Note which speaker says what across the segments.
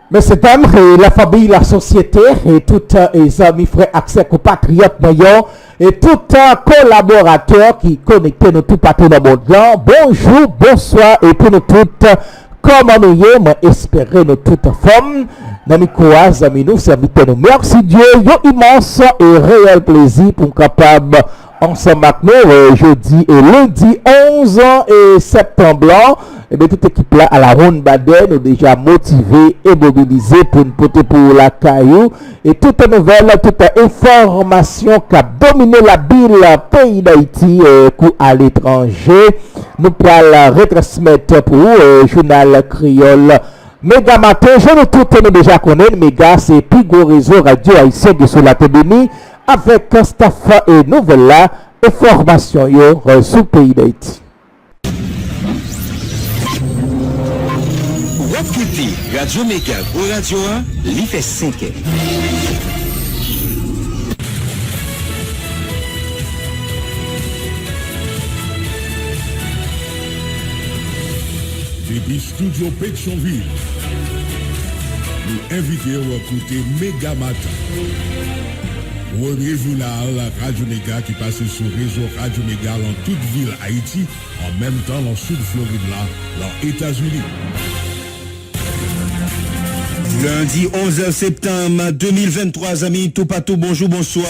Speaker 1: Mais c'est la famille, la société et tous les amis, frères, accès compatriotes, et tout collaborateur qui connectent nous tout partout dans le monde. Bonjour, bonsoir et pour nous toutes, comment nous y sommes, espérer nous toutes formes. Nami Kouaz, amis nous, serviteurs nous. Merci Dieu, un immense et réel plaisir pour capable ensemble avec nous jeudi et lundi 11 et septembre. Et bien toute équipe là à la ronde Baden est déjà motivée et mobilisée pour nous porter pour la caillou et toute nouvelle, toute information qui a dominé la ville pays d'Haïti à l'étranger. Nous pourrons retransmettre pour journal créole. Méga matin, je ne tout nous déjà connaître. Méga, c'est plus gros réseau radio haïtien de sur la Tébéni avec staff et nouvelles là, information sur le pays d'Haïti.
Speaker 2: Wapkouti, Radio Méga, ou Radio 1, li fait 5 ans.
Speaker 3: Depuis Studio Pétionville, nous invitons à écouter Méga Matin. Rendez-vous là la Radio Méga qui passe sur le réseau Radio Méga dans toute ville Haïti, en même temps dans le sud Floride là, dans les États-Unis.
Speaker 4: Lundi 11 septembre 2023, amis, tout partout, bonjour, bonsoir.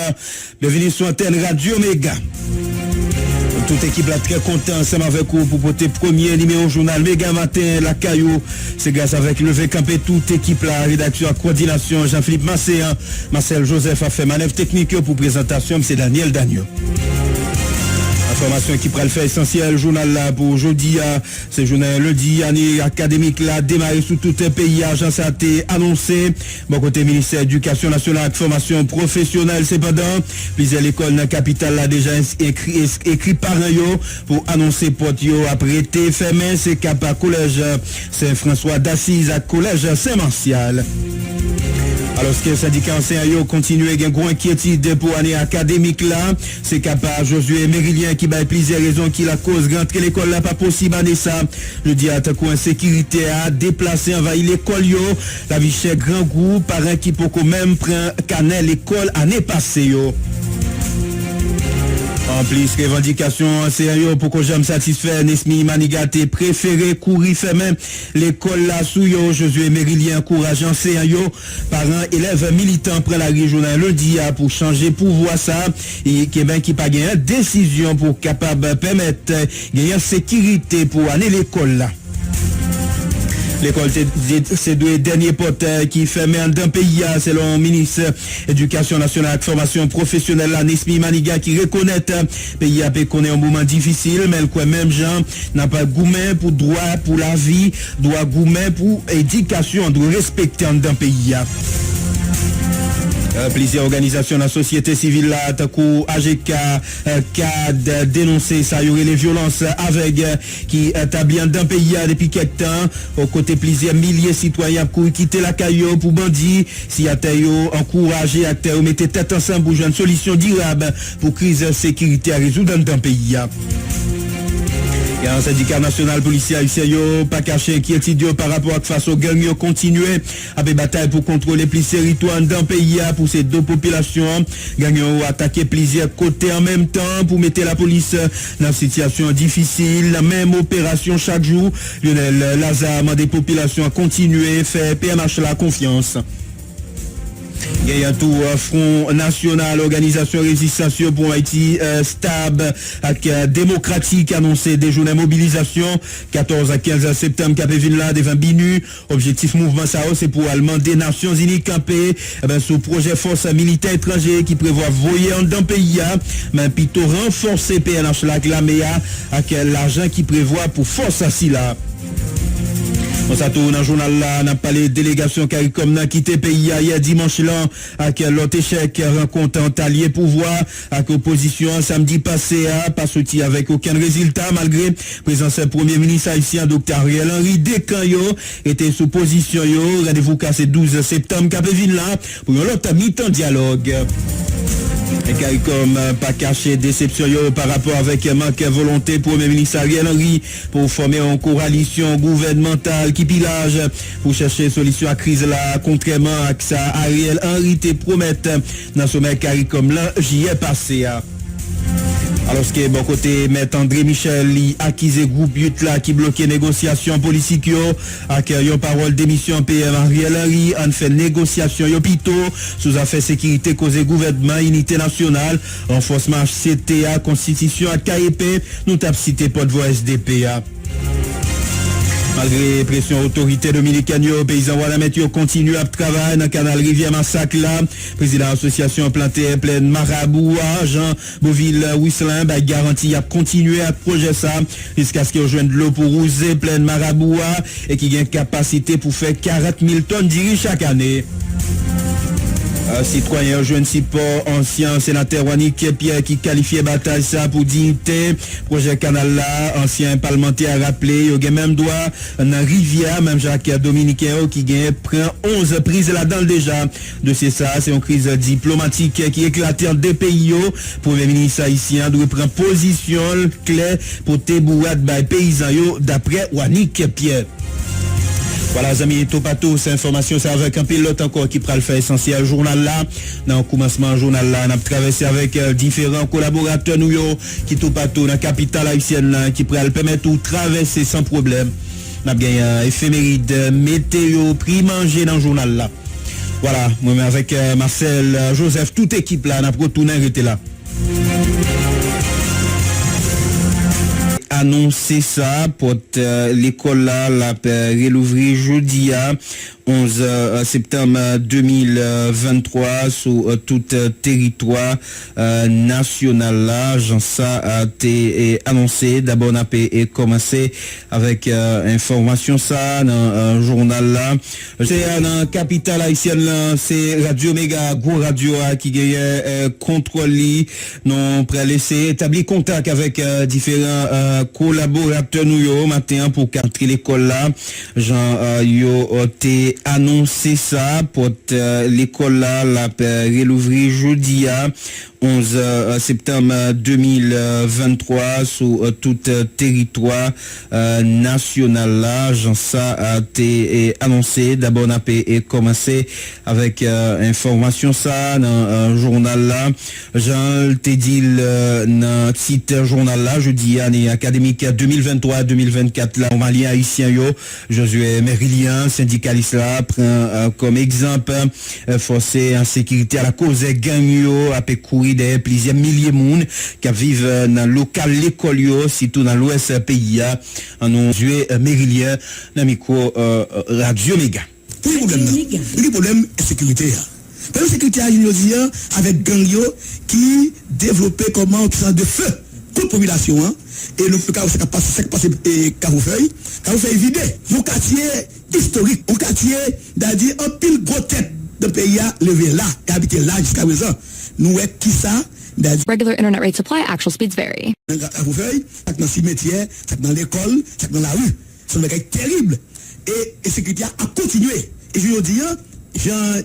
Speaker 4: Bienvenue sur antenne Radio Méga. Toute équipe là très content ensemble avec vous pour porter premier numéro journal Méga Matin, la Caillou. C'est grâce avec Levé Campé, toute équipe là, rédaction, coordination, Jean-Philippe Masséan, Marcel Joseph a fait manœuvre technique pour présentation, c'est Daniel Dagnon. Information qui prend le fait essentiel, journal là pour aujourd'hui, c'est journal lundi, année académique là, démarré sous tout un pays, agence a été annoncé, bon côté ministère éducation nationale, formation professionnelle, cependant, plusieurs écoles dans la capitale là déjà écrit par yo pour annoncer porte yo après été fermé, c'est cap à collège Saint-François d'Assise à collège Saint-Martial. Alors ce que le syndicat enseignant continue avec un gros inquiétude pour l'année académique là, c'est capable Josué Mérilien qui a plusieurs raisons qui la cause rentrer l'école là pas possible année ça. Je dis à coup insécurité à déplacer envahir l'école yo, la vie chère grand groupe parents qui peut quand même prendre canal l'école année passée yo. En plus, revendication sérieux pour que j'aime satisfaire Nesmi Manigate préféré courir fait même l'école là sous yo Josué Mérilien encourage enseignant yo parents élèves militants prennent la régionale lundi pour changer pouvoir ça et qui pas gagné décision pour capable permettre gagner sécurité pour aller l'école là. L'école c'est deux derniers potes qui ferment d'un pays selon le ministre Éducation nationale et formation professionnelle Nesmi Maniga qui reconnaît pays a connaît un moment difficile mais le même gens n'a pas gourmet pour droit pour la vie doit gourmet pour éducation doit respecter d'un pays. Plusieurs organisations de la société civile là, takou AGK, CAD, dénoncé ça, y aurait les violences avec qui établit d'un pays depuis quelques temps, aux côtés plusieurs milliers de citoyens pour quitter la caillou pour bandits, si Atayo encouragé acteurs mettez tête ensemble pour jouer une solution durable pour crise de sécurité à résoudre dans le pays. Il y a un syndicat national policier haïtien pas caché qui est par rapport à face aux gangs continuer à des batailles pour contrôler plus territoire dans le pays pour ces deux populations. Gangs ont attaqué plusieurs côtés en même temps pour mettre la police dans une situation difficile. La même opération chaque jour. Lionel Lazare des populations à continuer fait PMH la confiance. Il y a tout Front National, Organisation Résistance pour Haïti, stable, démocratique, annoncé des journées de mobilisation, 14 à 15 septembre, Capéville là, devant Binu. Objectif mouvement ça, c'est pour Allemands des Nations Unies campé, sous projet force militaire étranger qui prévoit voyer dans le pays, mais plutôt renforcer PNH là, avec l'argent qui prévoit pour force assis là. On s'attend dans le journal là, on a parlé de délégation CARICOM n'a quitté le pays hier dimanche là, avec l'autre échec rencontre en allié pouvoir, avec opposition samedi passé, pas sorti avec aucun résultat, malgré présence du premier ministre haïtien, Dr. Ariel Henry, Descanyo, était sous position yo, rendez-vous cassé 12 septembre, Capéville là, pour l'autre mi-temps dialogue. Et CARICOM pas caché déception par rapport avec manque de volonté pour le ministre Ariel Henry pour former une coalition gouvernementale qui pillage pour chercher solution à crise là, contrairement à ça Ariel Henry te promette dans le sommet CARICOM là j'y ai passé. Alors ce qui est bon côté, Maître André Michel, il accusé groupe Yut là qui bloquait négociation politique yo, accueillant parole d'émission PM Ariel Henry, en fait négociation yo pito, sous affaires sécurité causé gouvernement, unité nationale, renforcement CTA, constitution à KEP, nous t'avons cité porte-voix SDPA. Malgré pression autorité dominicaine, les paysans Wanamet continuent à travailler dans le canal Rivière Massacre là. Président de l'association planté pleine Maraboua, Jean Beauville Wisselin, garantit à continuer à projet ça jusqu'à ce qu'il rejoigne de l'eau pour rouser pleine Maraboua et qui gagne capacité pour faire 40 000 tonnes d'iri chaque année. Citoyen jeune support ancien sénateur Wanik Pierre qui qualifiait bataille ça pour dignité projet canal là ancien parlementaire a rappelé il y a même droit dans rivière même Jacques Dominicain qui gagne prend 11 prises là-dedans déjà de c'est une crise diplomatique qui éclate en deux pays pour le ministre haïtien doit prendre position claire pour tébouade by paysan yo d'après Wanik Pierre. Voilà, les amis, tout partout, cette information, c'est avec un pilote encore qui prend le fait essentiel. Journal là, dans le commencement journal là, on a traversé avec différents collaborateurs nous qui tout partout dans la capitale haïtienne là, qui prend le permettre de traverser sans problème. On a bien éphéméride, météo, prix manger dans le journal là. Voilà, moi avec Marcel, Joseph, toute équipe là, on a retourné arrêté là. Annoncer ça pour l'école là la réouvrir jeudi à 11 septembre 2023 sur tout territoire national là. Jean ça a été annoncé d'abord on a commencé avec information ça dans journal là. C'est dans capitale haïtienne là, c'est Radio Méga gros radio qui gagne contrôle non prêt laisser établir contact avec différents collaborateurs nous yo matin pour qu'entrer l'école là. Jean yo té annoncé ça pour l'école là la réouvrir jeudi à 11 septembre 2023 sur tout territoire national là. Jean ça a été annoncé d'abord on a commencé avec information ça dans journal là. Jean te dit dans site journal là jeudi année académique 2023-2024 là on malien haïtien yo Josué Merilien syndicaliste là prend comme exemple forcé en sécurité à la cause gang yo a courir des plusieurs milliers de monde qui vivent dans le local l'école yo surtout dans l'ouest pays en ont Josué Merilien dans micro Radio Méga.
Speaker 5: Le problème est sécurité. La sécurité avec gang yo qui développait comment on de feu toute population et le cas c'est passé Caroufeuille vidé un quartier historique un quartier c'est-à-dire un pile gros tête de pays à lever là qui habite là jusqu'à présent nous est qui ça
Speaker 6: Regular internet rate supply, actual speeds vary.
Speaker 5: Caroufeuille ça dans cimetière ça dans l'école ça dans la rue c'est un truc terrible et sécurité a continué et je veux dire Jean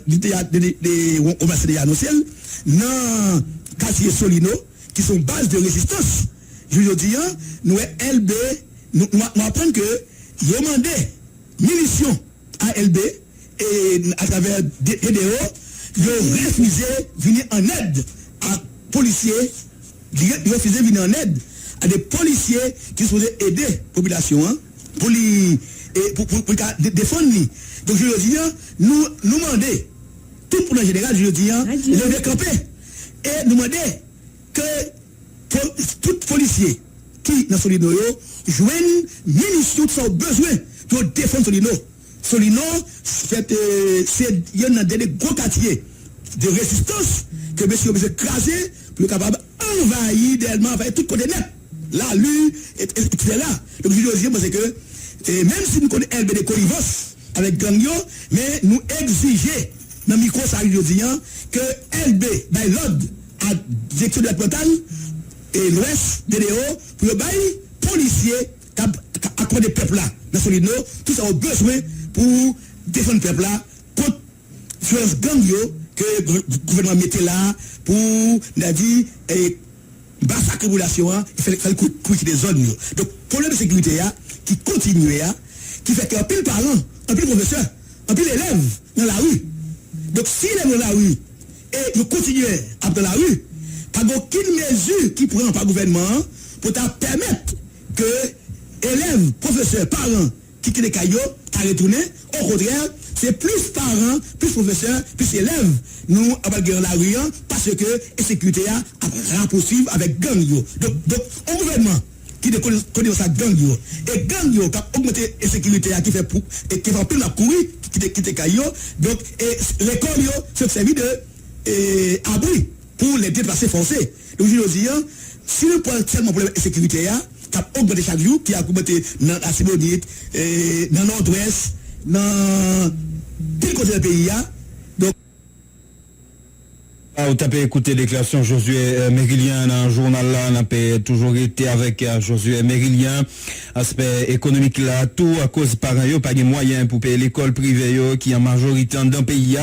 Speaker 5: on va se annoncer dans quartier Solino qui sont base de résistance. Je veux dire, nous LB, nous apprenons que ils ont demandé munitions à LB et à travers DDO, ils ont refusé de venir en aide à policiers, ils ont refusé de venir en aide à des policiers qui sont aider la population pour défendre. Donc je veux dire, nous demandons, tout pour le général, je veux dire, les décamper et nous demander que tout policier qui dans Solino joignent munitions qui ont besoin pour défendre Solino. Solino, c'est des gros quartiers de résistance que monsieur a crasé pour être capable d'envahir tout côté net. La rue, etc. Donc je veux dire, c'est que même si nous connaissons LB de Colivos avec Gangyo, mais nous exigeons dans le micro, ça veut dire que LB, l'ordre à direction départementale et l'ouest DDO pour le bail policier à quoi des peuples là dans Solino tout ça a besoin pour défendre le peuple là contre violence gang yo que le gouvernement mettait là pour, on a dit, basse population, il fallait couper des zones. Donc, problème de sécurité, qui continue, qui fait qu'un pile parent, un pile professeur, un pile élève dans la rue. Donc, si les dans la rue, et ils continuent à dans la rue, pas aucune mesure qui prend par le gouvernement pour permettre que élèves, professeurs, parents qui quittent les caillots, à retourner. Au contraire, c'est plus parents, plus professeurs, plus élèves, nous, avons la rue, parce que la sécurité a possible avec gang. Donc, un gouvernement qui connaît sa gang, et gang qui a augmenté la sécurité, qui fait plus la courir, qui quitte caillots. Donc, l'école, c'est servi de abri pour les déplacés forcés. Donc, je veux dire, si nous prenons tellement problème de sécurité, qui a augmenté chaque jour, qui a augmenté dans la Sibonite, dans le nord-ouest, dans tout le côté du pays. Donc,
Speaker 4: vous avez écouté déclaration Josué Mérilien dans le journal là, on a toujours été avec Josué Mérilien. Aspect économique là, tout à cause parents yo pas de moyens pour payer l'école privée yo qui en majorité dans le pays.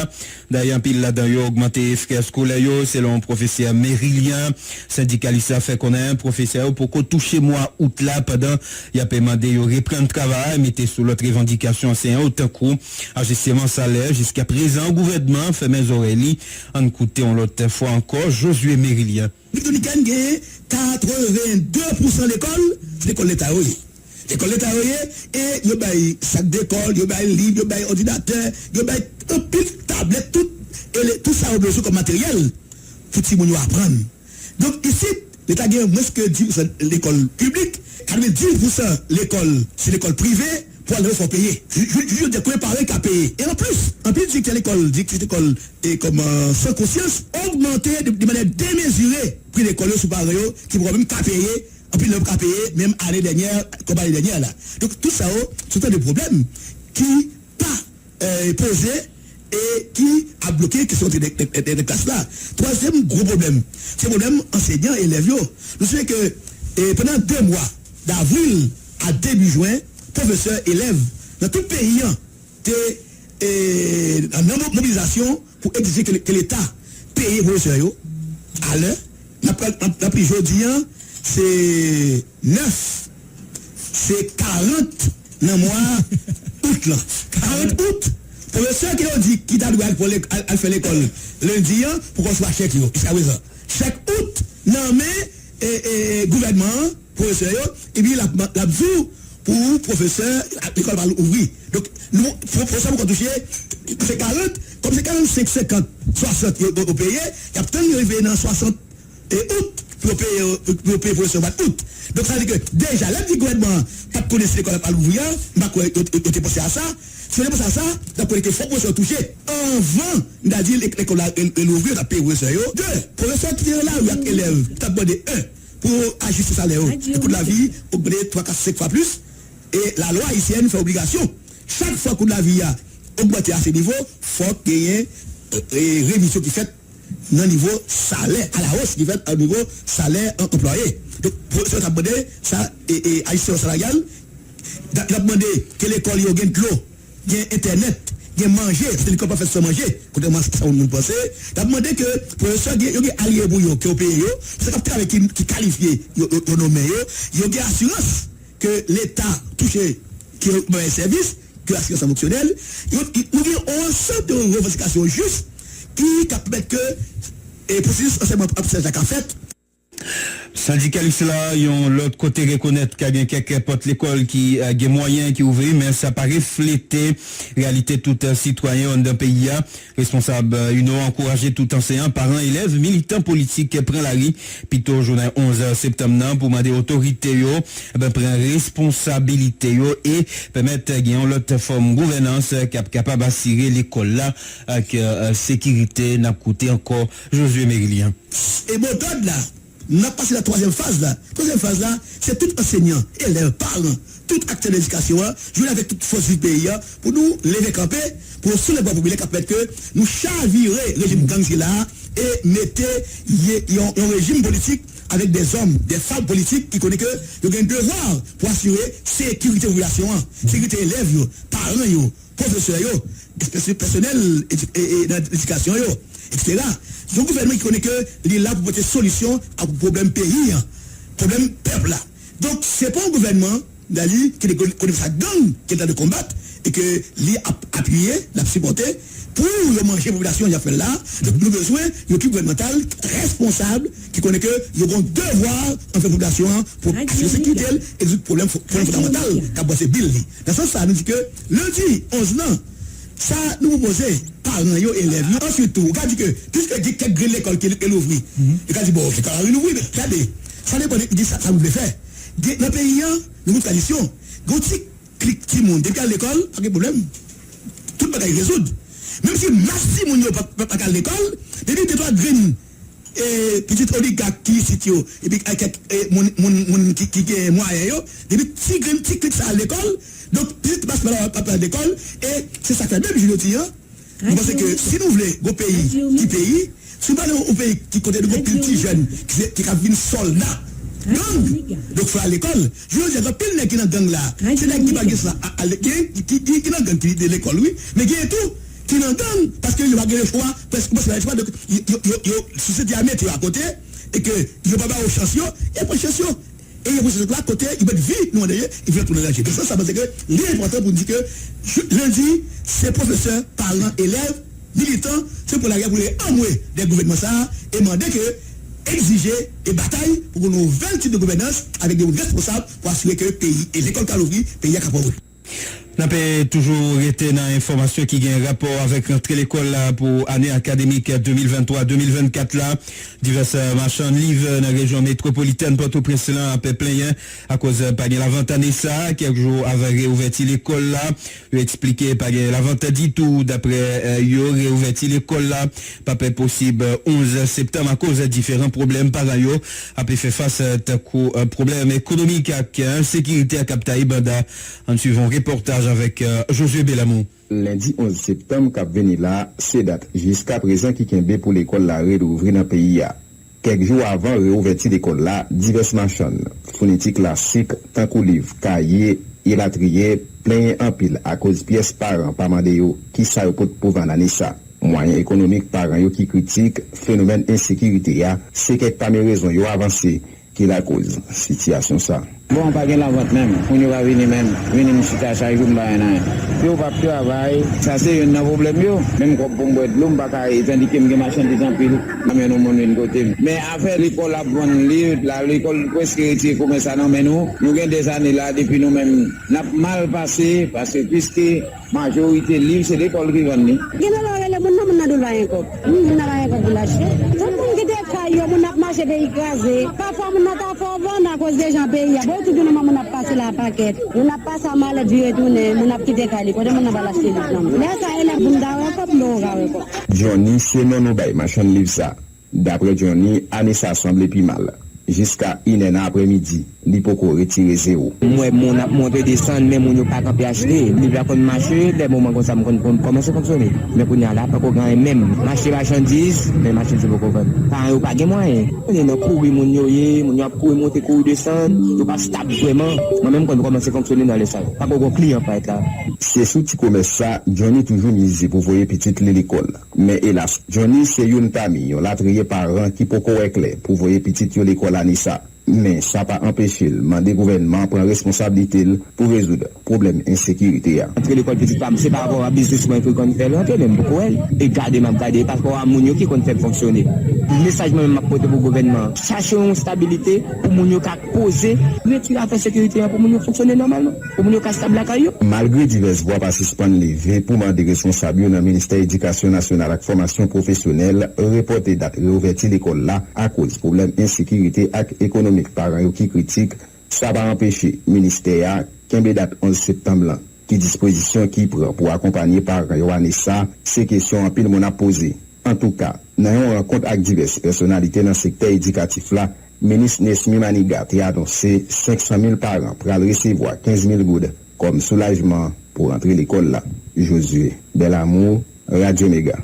Speaker 4: D'ailleurs, pile là-dedans yo augmenté frais scolaires yo selon professeur Mérilien. Syndicaliste fait connaître professeur pour qu'on touche mois août là pendant il a demandé yo reprendre travail, mettez sous l'autre revendication c'est un autant coup ajustement salaire jusqu'à présent gouvernement fait mes oreilles en écouter l'autre fois encore Josué Mérilien.
Speaker 5: Dominicaine gagne 82% l'école, c'est l'école l'État. L'école l'État et yo bail sac d'école, yo bail livre, yo bail ordinateur, yo bail un pile tablette tout ça au besoin comme matériel pour ti moun apprendre. Donc ici l'État gagne moins que 10% l'école publique, 90% l'école c'est l'école privée. Pour aller faut payer. Je dis que parler qu'à payer. Et en plus dit que l'école est comme sans conscience, augmenter de manière démesurée prix l'école sous pareil qui pourra même qu'à payer, en plus le qu'à payer même année dernière comme l'année dernière là. Donc tout ça c'est un des problèmes qui pas posé et qui a bloqué qui sont des classes là. Troisième gros problème, c'est le problème enseignants et élèves. Nous savons que pendant 2 mois d'avril à début juin professeurs, élèves, dans tout le pays, en mobilisation pour exiger que l'État paye les professeurs à l'heure. L'après aujourd'hui, c'est 9, c'est 40 dans le mois août. 40 août, professeurs qui ont dit qu'il doit faire l'école lundi pour qu'on soit chèque. Chaque août, nommé gouvernement, professeurs, et bien la jour pour professeur, l'école va l'ouvrir. Donc, nous, pour ça, pour toucher, c'est 40, comme c'est 45, 50, 60 au pays, il y a peut-être arrivé dans 60 et août pour payer professeur août. Donc, ça veut dire que déjà, là, le gouvernement, pas de connaître l'école va l'ouvrir, il était pensé à ça. Si on est pensé à ça, d'après il faut professeur toucher. Avant, on a dit l'école l'ouvrir, on a payé professeur. 2, professeur qui est là, il y a élèves, tu as demandé 1 pour ajuster ça, le coût de la vie, augmenter 3, 4, 5 fois plus. Et la loi haïtienne fait obligation. Chaque fois que la vie a augmenté à ce niveau, il faut qu'il y ait une révision qui fait dans le niveau salaire, à la hausse qui fait au niveau salaire employé. Donc, pour ça, on a demandé ça, et haïtien salarial, on a demandé que l'école ait de l'eau, qu'il y ait internet, qu'il y ait manger, c'est l'école pas fait sans manger, contrairement à ce que nous pensons. On a demandé que le professeur ait allié pour eux, qui est au pays, c'est capté avec qui qualifié, qui nommé, il y a une assurance que l'État touche qui est un service, que l'assurance fonctionnelle, nous avons un ensemble de revendications justes qui permettent que le processus enseignement apprentissage a fait.
Speaker 4: Syndicalistes là, ils ont l'autre côté reconnaître qu'il y a quelques portes l'école qui a des moyens qui ouvrent, mais ça paraît refléter réalité tout citoyen d'un pays responsable. Ils ont encouragé tout enseignant, parents, élèves, militants politiques qui prennent la rue, plutôt journée 11 septembre pour demander autorité prendre responsabilité et permettre gagner l'autre forme de gouvernance capable d'assurer l'école là avec sécurité n'a coûté encore Josué Mérilien.
Speaker 5: Et bon là. On a passé la troisième phase là. Troisième phase là, c'est tout enseignant, élèves, parents, tout acteur d'éducation, jouer avec toute force du pays pour nous lever camper, pour soulever la population qui permettre que nous chavirer le régime gang là et mettez un régime politique avec des hommes, des femmes politiques qui connaissent que ils ont un devoir pour assurer sécurité population, sécurité élèves, parents parents yo, professeurs yo, personnel et dans l'éducation yo, etc. C'est un gouvernement qui connaît que il est là pour porter solution à problème pays, problème peuple là. Donc c'est pas un gouvernement d'ali qui connaît sa gang qui est en train de combattre et que lui a appuyé, l'a supporté pour manger la population il a fait là. Donc nous avons besoin d'un gouvernemental responsable qui connaît que il y a un devoir en fait population pour assurer la sécurité et résoudre problème fondamental qu'a bossé Bill. Dans ce sens ça nous dit que lundi 11 ans ça nous proposons parents et élèves. Ensuite tout, on dit que puisque il y a quelques l'école qui est ouverte, il a dit bon, c'est quand même ouvert, mais regardez, ça dépend de ça nous voulait faire. Dans le pays, nous avons une tradition. Quand tu cliques monde, depuis à l'école, pas de problème. Tout le monde va résoudre. Même si massi moun yo pas à l'école, depuis que tu as green et petit oligarque qui situe et puis mon qui est moyen yo, depuis petit green petit clique ça à l'école, donc petit passe par l'école et c'est ça que même je le dis hein. Parce que si nous voulons au pays, si nous allons au pays qui côté de petits jeunes qui a vu soldat gang, donc faut à l'école. Je veux dire, il y a plein de gens qui dans gang là. C'est là qui bagage ça qui dans gang de l'école, oui. Mais qui est tout qui dans gang parce que il va gagner le choix parce que c'est le choix de si c'est à mettre à côté et que il va pas au chanson, il y a pas chanson. Et il y a là à côté, il va être vite nous d'ailleurs, il va tourner l'argent. Ça parce que l'important pour dire que lundi, c'est professeurs, parents, élèves, militants, c'est pour la guerre pour les envoyer des gouvernements ça et demander que exiger et bataille pour une nouvelle type de gouvernance avec des responsables pour assurer que le pays et l'école Kalouri, pays à Caporo.
Speaker 4: N'a pas toujours été dans l'information qui a un rapport avec rentrée l'école là pour année académique 2023-2024 là. Divers marchands de livres dans la région métropolitaine Port-au-Prince là à peu plein à cause pas de la vente année ça quelques jours avant réouverture l'école là. Il expliqué pas la vente dit tout d'après yo réouverture l'école là pas possible 11 septembre à cause de différents problèmes par yo a fait face à problème économique et insécurité à Cap-Taïb en suivant reportage avec Josué Bellamont.
Speaker 7: Lundi 11 septembre, cap venu là, c'est date jusqu'à présent qui kembe pour l'école la réouvrir dans le pays. Quelques jours avant réouverture l'école là, divers marchands, fourniture classique, tant que livres, cahiers, élatriers, plein en pile à cause pièces parents, pas mandé qui ça pour vendre année ça. Moyen économique parents qui critique phénomène insécurité c'est quelques parmi raisons yo avancé qui la cause situation ça.
Speaker 8: Bon, pas la vente même, on va venir même, venir me citer à chaque jour, si on va travailler, ça c'est un problème, même quand on boit de l'eau, on va indiquer que les machines des emplois, mais nous sommes côté. Mais affaire l'école, la bonne livre, l'école presque retirée comme ça, non, mais nous avons des années là, depuis nous-mêmes, n'a mal passé, parce que puisque la majorité livre, c'est l'école qui vend. Il y a des gens qui ont lâché. On a marché de écraser. Parfois, on n'a pas vendre à cause des gens payés. Tout le monde a passé la paquette. On a passé à maladie et tout. On a quitté Cali. On a lâché les gens. Là, ça est la bunda.
Speaker 7: Johnny, c'est non au bail, machin livre ça. D'après Johnny, année ça semble plus mal. Jusqu'à 1h après-midi, il peut retirer zéro.
Speaker 8: Moi, mon a monté descendre, mais mon n'a pas qu'à acheter. Il va marcher, des moments comme ça, comment ça fonctionne. Mais pour n'y aller, pas qu'on gagne même. Marcher marchandises, mais marcher c'est beaucoup. Pas un pas de moyen. On est dans le courrier, mon a couru, monter, couru, descendre. Il pas stable vraiment. Moi-même, quand on commence à fonctionner dans les salles, pas qu'on client pas être là.
Speaker 7: C'est sous petit commerce ça, Johnny toujours misé pour voyer petite l'école. Mais hélas, Johnny c'est une famille, on l'a trié parents qui peut correctement pour voyer petite l'école. Ça. Mais ça n'a pas empêché le gouvernement prend responsabilité pour résoudre le problème d'insécurité.
Speaker 8: Entre l'école petite femme, c'est par rapport à business qu'on fait l'entrée, même beaucoup elle. Et garder par rapport à Mounio qui compte faire fonctionner. Le message même m'a porté pour le gouvernement. Chercher une stabilité pour Mounio qui a posé, retirer la sécurité pour Mounio fonctionner normalement. Pour Mounio qui a stable la caillou.
Speaker 7: Malgré diverses voix participants levées pour demander responsables dans le ministère de l'Éducation nationale et de la formation professionnelle, reporter date réouverture l'école là à cause de problème d'insécurité et économique. Parents qui critiquent, ça va empêcher le ministère qui date 11 septembre qui disposition qui prend pour accompagner parents Yoannessa, ces questions en pile mon a posé. En tout cas, dans une rencontre avec diverses personnalités dans le secteur éducatif là, le ministre Nesmi Manigat a annoncé 500 000 parents pour recevoir 15 000 goudes comme soulagement pour entrer l'école là. Josué Belamour, Radio Méga.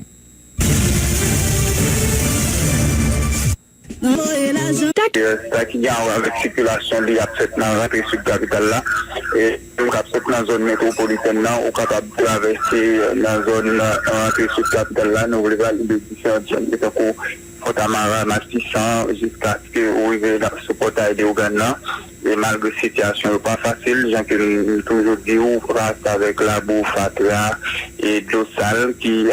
Speaker 9: ça qui a avec circulation liée à cette rentrée sur la capitale là et nous avons cette dans zone métropolitaine là ou capable de traverser dans zone rentrée sur la capitale là nous voulons valider différentes zones de Fort-Amara, Mastissan jusqu'à ce que vous arrivez dans ce portail de Ouganda. Et malgré la situation pas facile, j'ai toujours dit ou face avec la bouffe et de l'eau sale qui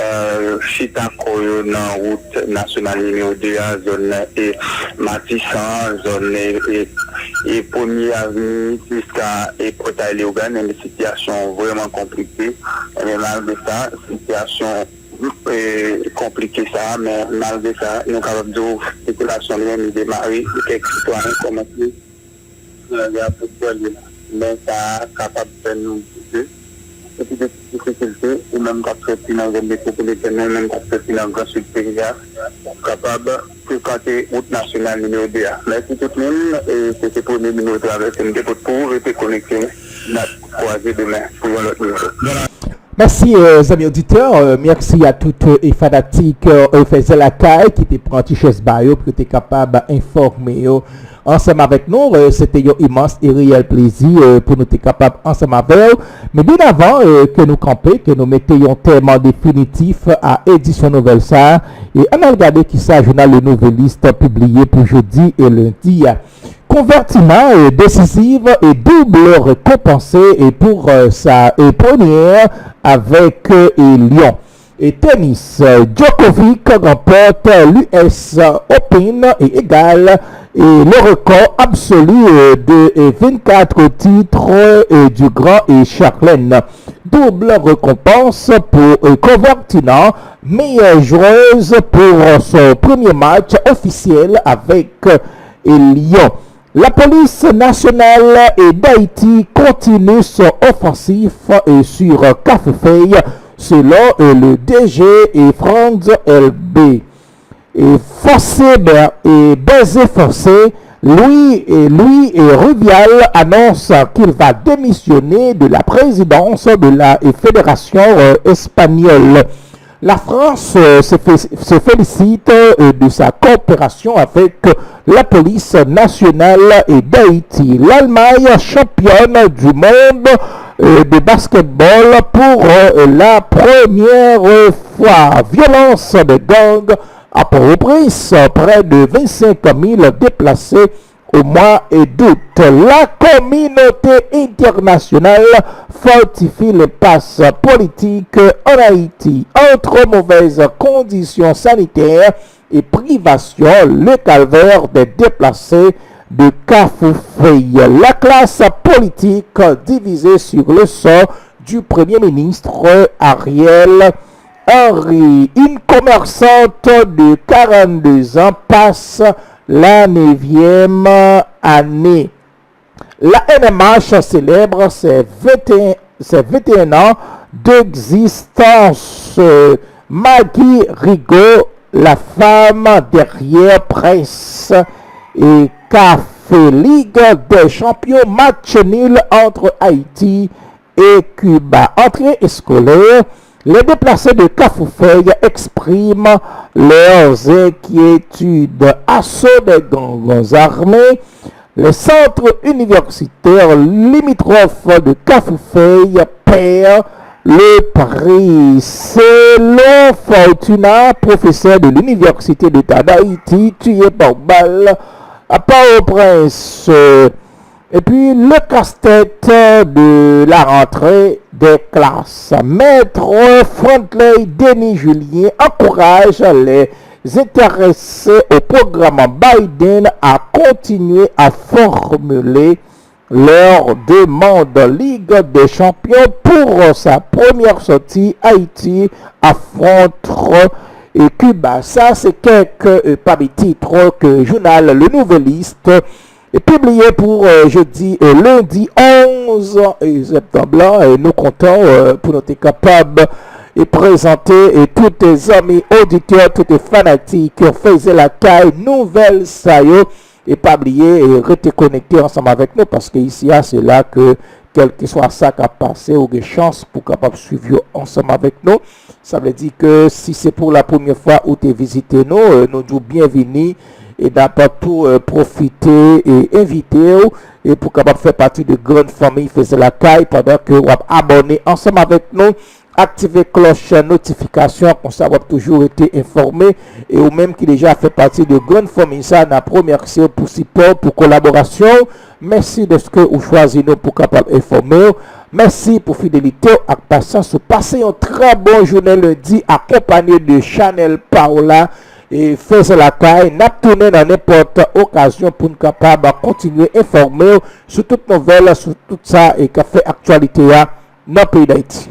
Speaker 9: chita dans la route nationale numéro 2 à zone et Matissan, zone et premier avenue jusqu'à et portail de Ouganda, une situation vraiment compliquée. Mais malgré ça, situation compliqué ça, mais malgré ça, nous sommes capables de circulation de démarrer, quelques citoyens commencent mais ça capable de nous pousser. C'est des difficultés, ou même capable de dans une métropolitaine, même capable de dans un grand sud périphérique, capable de fréquenter route nationale numéro 2. Merci tout le monde, et c'était pour nous de traverser une dépôt pour rester connectés, croiser demain pour notre niveau.
Speaker 1: Merci, amis auditeurs. Merci à toutes les fanatiques faisaient la caille qui étaient pris chez Bayo pour être capable d'informer ensemble avec nous. C'était un immense et réel plaisir pour nous être capable ensemble avec eux. Mais bien avant que nous campions, que nous mettions un thème définitif à édition nouvelle ça, et on a regardé qui ça, journal Le Nouvelliste publié pour jeudi et lundi. Convertiment décisive et double récompensé et pour sa première avec Lyon. Et tennis, Djokovic remporte l'US Open et égale et le record absolu de 24 titres du Grand et Charlène. Double récompense pour Convertiment, meilleure joueuse pour son premier match officiel avec Lyon. La police nationale d'Haïti continue son offensif sur Cafoufeuille selon le DG et Franz LB. Et forcé et baiser forcé, Louis Rubial annonce qu'il va démissionner de la présidence de la fédération espagnole. La France se félicite de sa coopération avec la police nationale d'Haïti. L'Allemagne, championne du monde de basketball pour la première fois. Violence de gang à Port-au-Prince, près de 25 000 déplacés au mois d'août. La communauté internationale fortifie les passes politiques en Haïti. Entre mauvaises conditions sanitaires et privation, le calvaire des déplacés de Cafoufeuille. La classe politique divisée sur le sort du Premier ministre Ariel Henry. Une commerçante de 42 ans passe la 9e année. La NMH célèbre ses 21 ans d'existence. Maggie Rigaud, la femme derrière Presse et Café Ligue des champions, match nul entre Haïti et Cuba. Entrée scolaire. Les déplacés de Cafoufeuille expriment leurs inquiétudes. Assaut des gangs armés. Les centres universitaires limitrophes de Cafoufeuille perdent le prix. Selon Fortuna, professeur de l'université d'État d'Haïti, tué par balle à Port-au-Prince. Et puis le casse-tête de la rentrée des classes. Maître Frontley Denis Julien encourage les intéressés au programme Biden à continuer à formuler leurs demandes. Ligue des champions pour sa première sortie. Haïti affronte et Cuba. Ça, c'est quelques parmi titres que journal Le Nouvelliste est publié pour lundi 11 septembre. Et nous comptons pour être capables de présenter tous les amis auditeurs, tous les fanatiques qui faisaient la caille nouvelle saillot et pas oublier et rester connectés ensemble avec nous parce que ici c'est là que quel que soit ça qui a passé ou des chances pour capable suivre ensemble avec nous. Ça veut dire que si c'est pour la première fois où tu visites nous, nous disons bienvenue. et d'abord tout profiter et inviter et pour capable faire partie de grande famille faisait la caille pendant que vous abonnez ensemble avec nous. Activez cloche notification comme ça vous avez toujours été informé et ou même qui déjà fait partie de grande famille ça na première pour support pour collaboration. Merci de ce que vous choisissez nous pour capable informer. Merci pour fidélité et patience. Passez un très bon journée lundi accompagné de Chanel Paola et faisez la caille. N'a tourné dans n'importe occasion pour nous capable continuer à informer sur toute nouvelle, sur tout ça et qui fait actualité dans le pays d'Haïti.